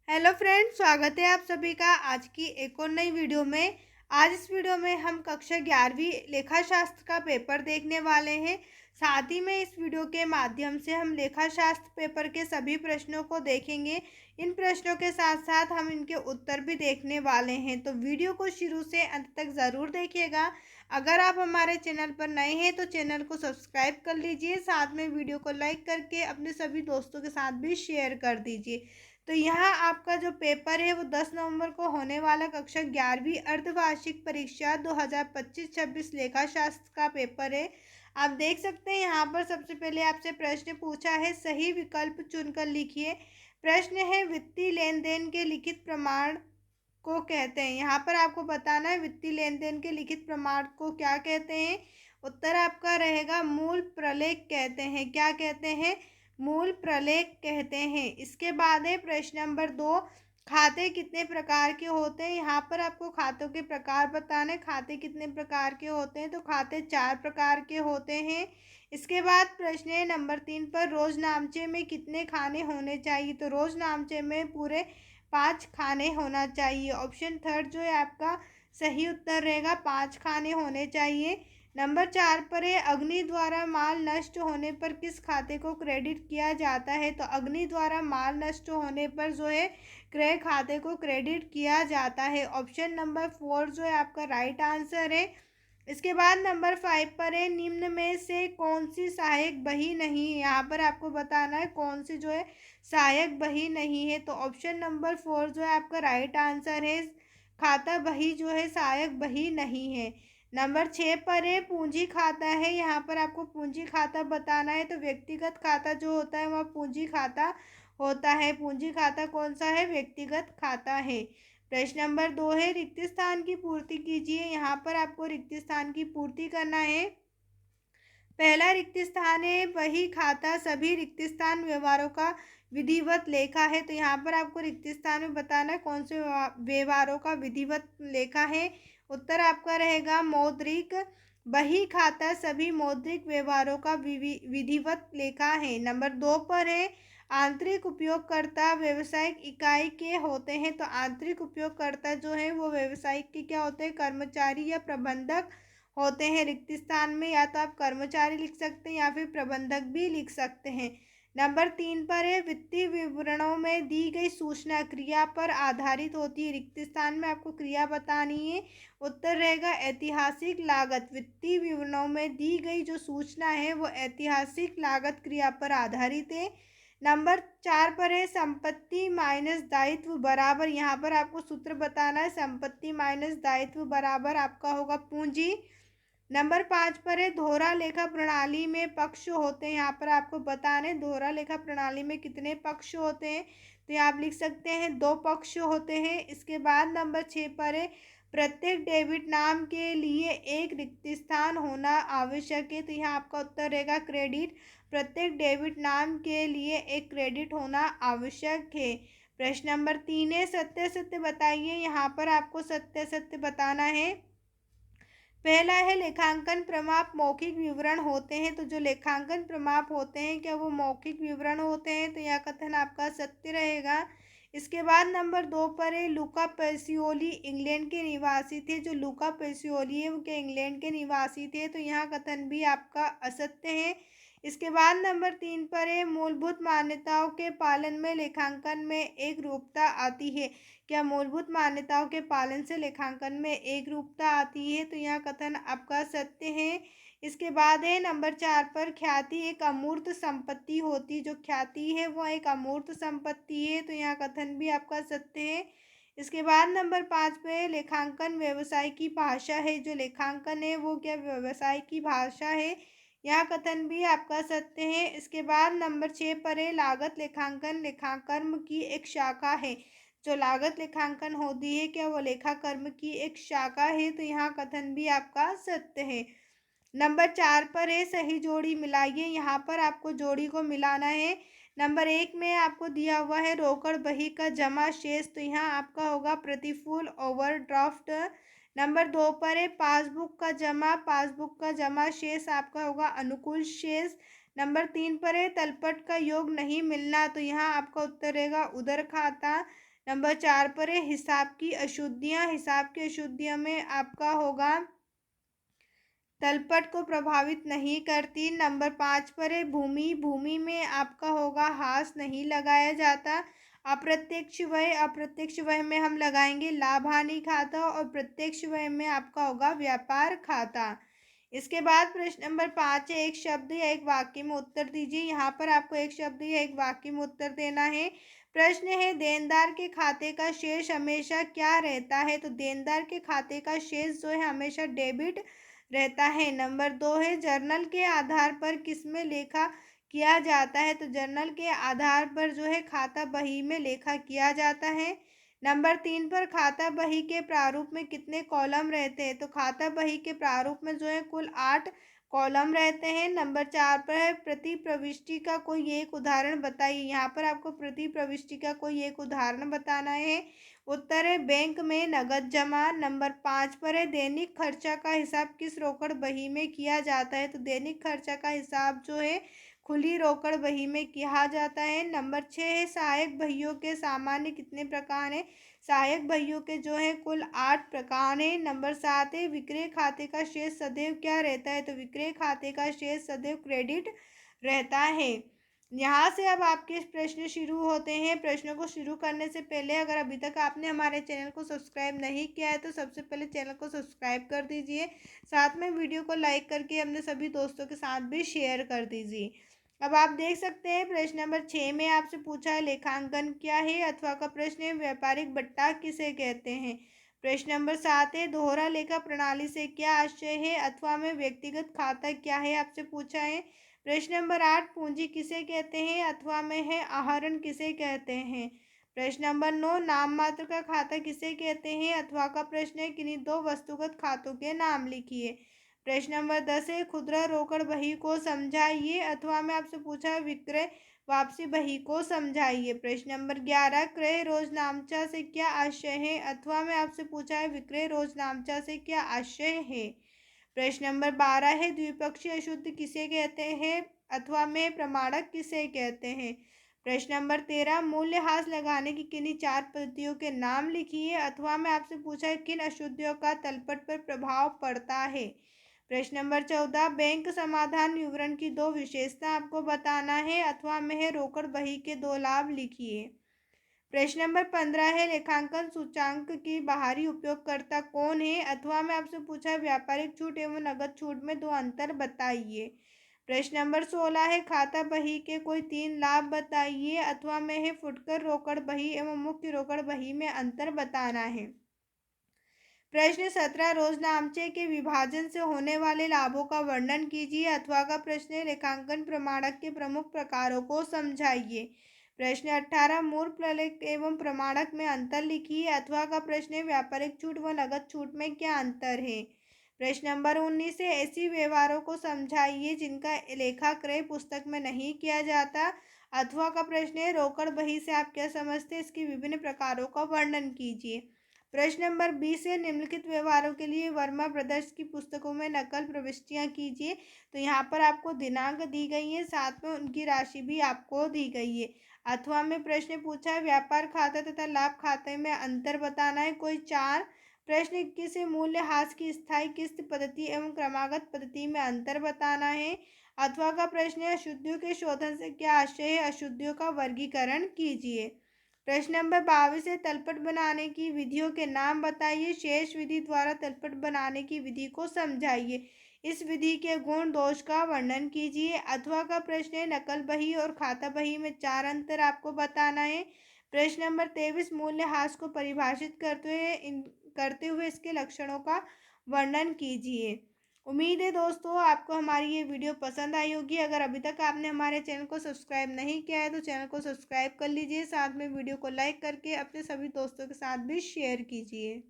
Hello friends, स्वागत है आप सभी का आज की एक और नई वीडियो में। आज इस वीडियो में हम कक्षा 11वीं लेखा शास्त्र का पेपर देखने वाले हैं। साथ ही में इस वीडियो के माध्यम से हम लेखा शास्त्र पेपर के सभी प्रश्नों को देखेंगे। इन प्रश्नों के साथ साथ हम इनके उत्तर भी देखने वाले हैं, तो वीडियो को शुरू से अंत तक ज़रूर देखिएगा। अगर आप हमारे चैनल पर नए हैं तो चैनल को सब्सक्राइब कर लीजिए, साथ में वीडियो को लाइक करके अपने सभी दोस्तों के साथ भी शेयर कर दीजिए। तो यहाँ आपका जो पेपर है वो 10 नवंबर को होने वाला कक्षा 11वीं अर्धवार्षिक परीक्षा 2025-26 लेखा शास्त्र का पेपर है। आप देख सकते हैं यहाँ पर सबसे पहले आपसे प्रश्न पूछा है, सही विकल्प चुनकर लिखिए। प्रश्न है, वित्तीय लेन देन के लिखित प्रमाण को कहते हैं। यहाँ पर आपको बताना है वित्तीय लेन देन के लिखित प्रमाण को क्या कहते हैं। उत्तर आपका रहेगा मूल प्रलेख कहते हैं। क्या कहते हैं? मूल प्रलेख कहते हैं। इसके बाद है प्रश्न नंबर 2, खाते कितने प्रकार के होते हैं। यहाँ पर आपको खातों के प्रकार बताने, खाते कितने प्रकार के होते हैं, तो खाते 4 प्रकार के होते हैं। इसके बाद प्रश्न है नंबर 3 पर, रोज नामचे में कितने खाने होने चाहिए, तो रोज नामचे में पूरे 5 खाने होना चाहिए। ऑप्शन थर्ड जो है आपका सही उत्तर रहेगा, 5 खाने होने चाहिए। नंबर 4 पर है, अग्नि द्वारा माल नष्ट होने पर किस खाते को क्रेडिट किया जाता है, तो अग्नि द्वारा माल नष्ट होने पर जो है क्रय खाते को क्रेडिट किया जाता है। ऑप्शन नंबर 4 जो है आपका राइट आंसर है। इसके बाद नंबर 5 पर है, निम्न में से कौन सी सहायक बही नहीं है। यहाँ पर आपको बताना है कौन सी जो है सहायक बही नहीं है, तो ऑप्शन नंबर 4 जो है आपका राइट आंसर है। खाता बही जो है सहायक बही नहीं है। नंबर 6 पर है, पूंजी खाता है। यहाँ पर आपको पूंजी खाता बताना है, तो व्यक्तिगत खाता जो होता है वह पूंजी खाता होता है। पूंजी खाता कौन सा है? व्यक्तिगत खाता है। प्रश्न नंबर 2 है, रिक्त स्थान की पूर्ति कीजिए। यहाँ पर आपको रिक्त स्थान की पूर्ति करना है। पहला रिक्त स्थान है, बही खाता सभी रिक्त स्थान व्यवहारों का विधिवत लेखा है। तो यहाँ पर आपको रिक्त स्थान में बताना है कौन से व्यवहारों का विधिवत लेखा है। उत्तर आपका रहेगा मौद्रिक। बही खाता सभी मौद्रिक व्यवहारों का विधिवत लेखा है। नंबर 2 पर है, आंतरिक उपयोगकर्ता व्यवसायिक इकाई के होते हैं। तो आंतरिक उपयोगकर्ता जो है वो व्यवसायिक के क्या होते हैं? कर्मचारी या प्रबंधक होते हैं। रिक्त स्थान में या तो आप कर्मचारी लिख सकते हैं या फिर प्रबंधक भी लिख सकते हैं। नंबर 3 पर है, वित्तीय विवरणों में दी गई सूचना क्रिया पर आधारित होती है। रिक्त स्थान में आपको क्रिया बतानी है। उत्तर रहेगा ऐतिहासिक लागत। वित्तीय विवरणों में दी गई जो सूचना है वो ऐतिहासिक लागत क्रिया पर आधारित है। नंबर 4 पर है, संपत्ति माइनस दायित्व बराबर। यहाँ पर आपको सूत्र बताना है, संपत्ति माइनस दायित्व बराबर आपका होगा पूंजी। नंबर 5 पर है, दोहरा लेखा प्रणाली में पक्ष होते हैं। यहाँ पर आपको बताने दोहरा लेखा प्रणाली में कितने पक्ष होते हैं, तो यहाँ आप लिख सकते हैं 2 पक्ष होते हैं। इसके बाद नंबर 6 पर है, प्रत्येक डेबिट नाम के लिए एक रिक्त स्थान होना आवश्यक है। तो यहाँ आपका उत्तर रहेगा क्रेडिट। प्रत्येक डेबिट नाम के लिए एक क्रेडिट होना आवश्यक है। प्रश्न नंबर 3 है, सत्य सत्य बताइए। यहाँ पर आपको सत्य सत्य बताना है। पहला है, लेखांकन प्रमाप मौखिक विवरण होते हैं। तो जो लेखांकन प्रमाप होते हैं क्या वो मौखिक विवरण होते हैं, तो यह कथन आपका सत्य रहेगा। इसके बाद नंबर 2 पर है, लूका पेसियोली इंग्लैंड के निवासी थे। जो लूका पेसियोली है वो क्या इंग्लैंड के निवासी थे, तो यहाँ कथन भी आपका असत्य है। इसके बाद नंबर 3 पर है, मूलभूत मान्यताओं के पालन में लेखांकन में एक रूपता आती है। क्या मूलभूत मान्यताओं के पालन से लेखांकन में एक रूपता आती है, तो यह कथन आपका सत्य है। इसके बाद है नंबर 4 पर, ख्याति एक अमूर्त संपत्ति होती। जो ख्याति है वो एक अमूर्त संपत्ति है, तो यह कथन भी आपका सत्य है। इसके बाद नंबर 5 पे, लेखांकन व्यवसाय की भाषा है। जो लेखांकन है वो क्या व्यवसाय की भाषा है, यह कथन भी आपका सत्य है। इसके बाद नंबर 6 पर है, लागत लेखांकन लेखाकर्म की एक शाखा है। जो लागत लेखांकन होती है क्या वो लेखा कर्म की एक शाखा है, तो यहाँ कथन भी आपका सत्य है। नंबर 4 पर है, सही जोड़ी मिलाइए। यहाँ पर आपको जोड़ी को मिलाना है। नंबर 1 में आपको दिया हुआ है रोकड़ बही का जमा शेष, तो यहाँ आपका होगा प्रतिफूल ओवरड्राफ्ट। नंबर 2 पर है, पासबुक का जमा शेष आपका होगा अनुकूल शेष। नंबर 3 पर है, तलपट का योग नहीं मिलना, तो यहाँ आपका उत्तर रहेगा उधर खाता। नंबर 4 पर है हिसाब की अशुद्धियाँ। हिसाब की अशुद्धियों में आपका होगा तलपट को प्रभावित नहीं करती। नंबर 5 पर है भूमि। भूमि में आपका होगा हास नहीं लगाया जाता। अप्रत्यक्ष व्यय। अप्रत्यक्ष व्यय में हम लगाएंगे लाभ हानि खाता और प्रत्यक्ष व्यय में आपका होगा व्यापार खाता। इसके बाद प्रश्न नंबर 5 है एक शब्द या एक वाक्य में उत्तर दीजिए। यहाँ पर आपको एक शब्द या एक वाक्य में उत्तर देना है। प्रश्न है देनदार के खाते का शेष हमेशा क्या रहता है? तो देनदार के खाते का शेष जो है हमेशा डेबिट रहता है। नंबर 2 है जर्नल के आधार पर किसमें लेखा किया जाता है? तो जर्नल के आधार पर जो है खाता बही में लेखा किया जाता है। नंबर 3 पर खाता बही के प्रारूप में कितने कॉलम रहते हैं? तो खाता बही के प्रारूप में जो है कुल 8 कॉलम रहते हैं। नंबर 4 पर है प्रति प्रविष्टि का कोई एक उदाहरण बताइए। यहाँ पर आपको प्रति प्रविष्टि का कोई एक उदाहरण बताना है। उत्तर है बैंक में नगद जमा। नंबर 5 पर है दैनिक खर्चा का हिसाब किस रोकड़ बही में किया जाता है? तो दैनिक खर्चा का हिसाब जो है खुली रोकड़ बही में किया जाता है। नंबर 6 है सहायक बहियों के सामान्य कितने प्रकार हैं? सहायक बहियों के जो है कुल 8 प्रकार हैं। नंबर 7 है विक्रय खाते का शेष सदैव क्या रहता है? तो विक्रय खाते का शेष सदैव क्रेडिट रहता है। यहाँ से अब आपके प्रश्न शुरू होते हैं। प्रश्नों को शुरू करने से पहले अगर अभी तक आपने हमारे चैनल को सब्सक्राइब नहीं किया है तो सबसे पहले चैनल को सब्सक्राइब कर दीजिए। साथ में वीडियो को लाइक करके अपने सभी दोस्तों के साथ भी शेयर कर दीजिए। अब आप देख सकते हैं प्रश्न नंबर 6 में आपसे पूछा है लेखांकन क्या है? अथवा का प्रश्न है व्यापारिक बट्टा किसे कहते हैं? प्रश्न नंबर 7 है दोहरा लेखा प्रणाली से क्या आशय है? अथवा में व्यक्तिगत खाता क्या है आपसे पूछा है। प्रश्न नंबर 8 पूंजी किसे कहते हैं? अथवा में है आहरण किसे कहते हैं। प्रश्न नंबर 9 नाम मात्र का खाता किसे कहते हैं? अथवा का प्रश्न है किन्हीं दो वस्तुगत खातों के नाम लिखिए। प्रश्न नंबर 10 है खुदरा रोकड़ बही को समझाइए। अथवा में आपसे पूछा है विक्रय वापसी बही को समझाइए। प्रश्न नंबर 11 क्रय रोजनामचा से क्या आशय है? अथवा में आपसे पूछा है विक्रय रोजनामचा से क्या आशय है। प्रश्न नंबर 12 है द्विपक्षीय अशुद्ध किसे कहते हैं? अथवा में प्रमाणक किसे कहते हैं। प्रश्न नंबर 13 मूल्यह्रास लगाने की किन्हीं 4 पद्धतियों के नाम लिखिए। अथवा में आपसे पूछा है किन अशुद्धियों का तलपट पर प्रभाव पड़ता है। प्रश्न नंबर 14 बैंक समाधान विवरण की 2 विशेषता आपको बताना है। अथवा में है रोकड़ बही के 2 लाभ लिखिए। प्रश्न नंबर 15 है लेखांकन सूचांक की बाहरी उपयोगकर्ता कौन है? अथवा में आपसे पूछा है व्यापारिक छूट एवं नगद छूट में 2 अंतर बताइए। प्रश्न नंबर 16 है खाता बही के कोई 3 लाभ बताइए। अथवा में है फुटकर रोकड़ बही एवं मुख्य रोकड़ बही में अंतर बताना है। प्रश्न 17 रोजनामचे के विभाजन से होने वाले लाभों का वर्णन कीजिए। अथवा का प्रश्न है लेखांकन प्रमाणक के प्रमुख प्रकारों को समझाइए। प्रश्न 18 मूल प्रलेख एवं प्रमाणक में अंतर लिखिए। अथवा का प्रश्न है व्यापारिक छूट व नगद छूट में क्या अंतर है। प्रश्न नंबर 19 है ऐसी व्यवहारों को समझाइए जिनका लेखा क्रय पुस्तक में नहीं किया जाता। अथवा का प्रश्न है रोकड़ बही से आप क्या समझते हैं? इसके विभिन्न प्रकारों का वर्णन कीजिए। प्रश्न नंबर 20 है निम्नलिखित व्यवहारों के लिए वर्मा ब्रदर्स की पुस्तकों में नकल प्रविष्टियां कीजिए। तो यहाँ पर आपको दिनांक दी गई है, साथ में उनकी राशि भी आपको दी गई है। अथवा में प्रश्न पूछा है व्यापार खाता तथा लाभ खाते में अंतर बताना है। कोई 4 प्रश्न 21 है मूल्यह्रास की स्थायी किस्त पद्धति एवं क्रमागत पद्धति में अंतर बताना है। अथवा का प्रश्न है अशुद्धियों के शोधन से क्या आशय है? अशुद्धियों का वर्गीकरण कीजिए। प्रश्न नंबर 22 है तलपट बनाने की विधियों के नाम बताइए। शेष विधि द्वारा तलपट बनाने की विधि को समझाइए। इस विधि के गुण दोष का वर्णन कीजिए। अथवा का प्रश्न है नकल बही और खाता बही में 4 अंतर आपको बताना है। प्रश्न नंबर 23 मूल्यह्रास को परिभाषित करते हुए इसके लक्षणों का वर्णन कीजिए। उम्मीद है दोस्तों आपको हमारी ये वीडियो पसंद आई होगी। अगर अभी तक आपने हमारे चैनल को सब्सक्राइब नहीं किया है तो चैनल को सब्सक्राइब कर लीजिए। साथ में वीडियो को लाइक करके अपने सभी दोस्तों के साथ भी शेयर कीजिए।